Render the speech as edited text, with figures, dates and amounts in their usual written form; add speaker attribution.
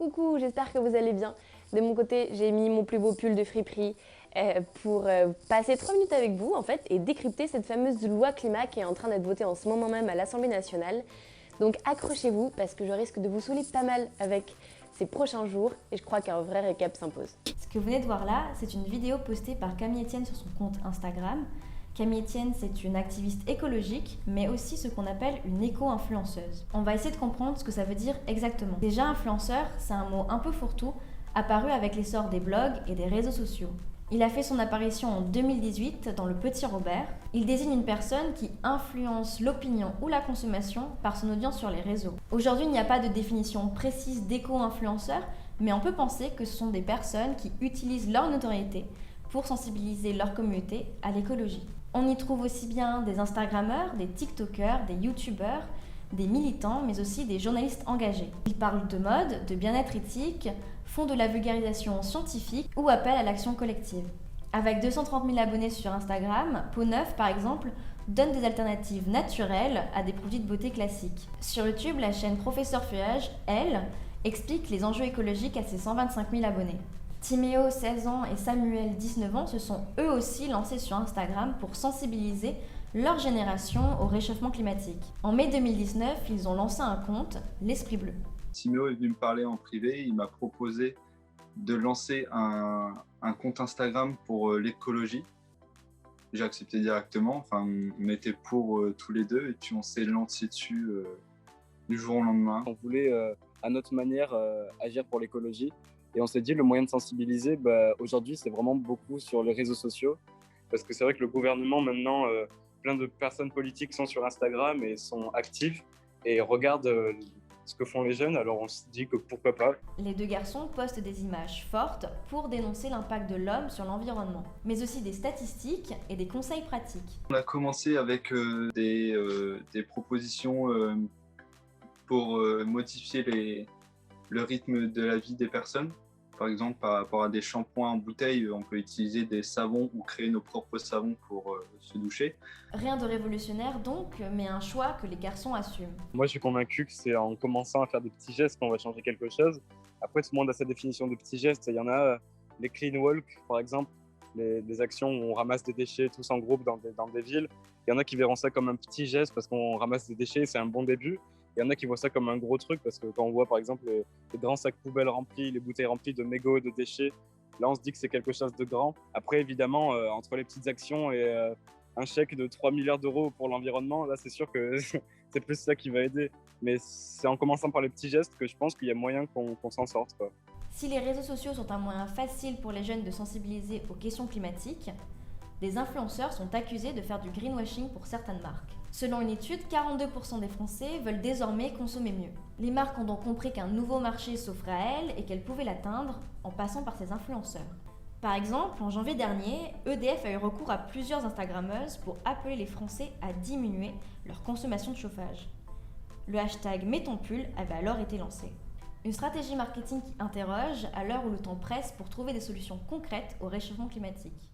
Speaker 1: Coucou, j'espère que vous allez bien. De mon côté, j'ai mis mon plus beau pull de friperie pour passer 3 minutes avec vous en fait et décrypter cette fameuse loi climat qui est en train d'être votée en ce moment même à l'Assemblée nationale. Donc accrochez-vous parce que je risque de vous saouler pas mal avec ces prochains jours et je crois qu'un vrai récap s'impose.
Speaker 2: Ce que vous venez de voir là, c'est une vidéo postée par Camille Etienne sur son compte Instagram. Camille Etienne, c'est une activiste écologique, mais aussi ce qu'on appelle une éco-influenceuse. On va essayer de comprendre ce que ça veut dire exactement. Déjà, influenceur, c'est un mot un peu fourre-tout, apparu avec l'essor des blogs et des réseaux sociaux. Il a fait son apparition en 2018 dans Le Petit Robert. Il désigne une personne qui influence l'opinion ou la consommation par son audience sur les réseaux. Aujourd'hui, il n'y a pas de définition précise d'éco-influenceur, mais on peut penser que ce sont des personnes qui utilisent leur notoriété pour sensibiliser leur communauté à l'écologie. On y trouve aussi bien des Instagrammeurs, des TikTokers, des YouTubeurs, des militants, mais aussi des journalistes engagés. Ils parlent de mode, de bien-être éthique, font de la vulgarisation scientifique ou appellent à l'action collective. Avec 230 000 abonnés sur Instagram, Peau Neuf, par exemple, donne des alternatives naturelles à des produits de beauté classiques. Sur YouTube, la chaîne Professeur Feuillage, elle, explique les enjeux écologiques à ses 125 000 abonnés. Timéo, 16 ans, et Samuel, 19 ans, se sont eux aussi lancés sur Instagram pour sensibiliser leur génération au réchauffement climatique. En mai 2019, ils ont lancé un compte, l'Esprit Bleu.
Speaker 3: Timéo est venu me parler en privé, il m'a proposé de lancer un compte Instagram pour l'écologie. J'ai accepté directement, on était pour tous les deux et puis on s'est lancé dessus du jour au lendemain.
Speaker 4: On voulait à notre manière agir pour l'écologie et on s'est dit le moyen de sensibiliser aujourd'hui c'est vraiment beaucoup sur les réseaux sociaux parce que c'est vrai que le gouvernement maintenant, plein de personnes politiques sont sur Instagram et sont actifs et regardent ce que font les jeunes, alors on se dit que pourquoi pas.
Speaker 2: Les deux garçons postent des images fortes pour dénoncer l'impact de l'homme sur l'environnement, mais aussi des statistiques et des conseils pratiques.
Speaker 3: On a commencé avec des propositions pour modifier le rythme de la vie des personnes. Par exemple, par rapport à des shampoings en bouteille, on peut utiliser des savons ou créer nos propres savons pour se doucher.
Speaker 2: Rien de révolutionnaire donc, mais un choix que les garçons assument.
Speaker 4: Moi je suis convaincu que c'est en commençant à faire des petits gestes qu'on va changer quelque chose. Après tout le monde a sa définition de petits gestes. Il y en a les clean walk par exemple, des actions où on ramasse des déchets tous en groupe dans des villes. Il y en a qui verront ça comme un petit geste parce qu'on ramasse des déchets, c'est un bon début. Il y en a qui voient ça comme un gros truc parce que quand on voit par exemple les grands sacs poubelles remplis, les bouteilles remplies de mégots, de déchets, là on se dit que c'est quelque chose de grand. Après évidemment, entre les petites actions et un chèque de 3 milliards d'euros pour l'environnement, là c'est sûr que c'est plus ça qui va aider. Mais c'est en commençant par les petits gestes que je pense qu'il y a moyen qu'on s'en sorte, quoi.
Speaker 2: Si les réseaux sociaux sont un moyen facile pour les jeunes de sensibiliser aux questions climatiques, des influenceurs sont accusés de faire du greenwashing pour certaines marques. Selon une étude, 42% des Français veulent désormais consommer mieux. Les marques ont donc compris qu'un nouveau marché s'offrait à elles et qu'elles pouvaient l'atteindre en passant par ces influenceurs. Par exemple, en janvier dernier, EDF a eu recours à plusieurs Instagrammeuses pour appeler les Français à diminuer leur consommation de chauffage. Le hashtag #MetsTonPull avait alors été lancé. Une stratégie marketing qui interroge à l'heure où le temps presse pour trouver des solutions concrètes au réchauffement climatique.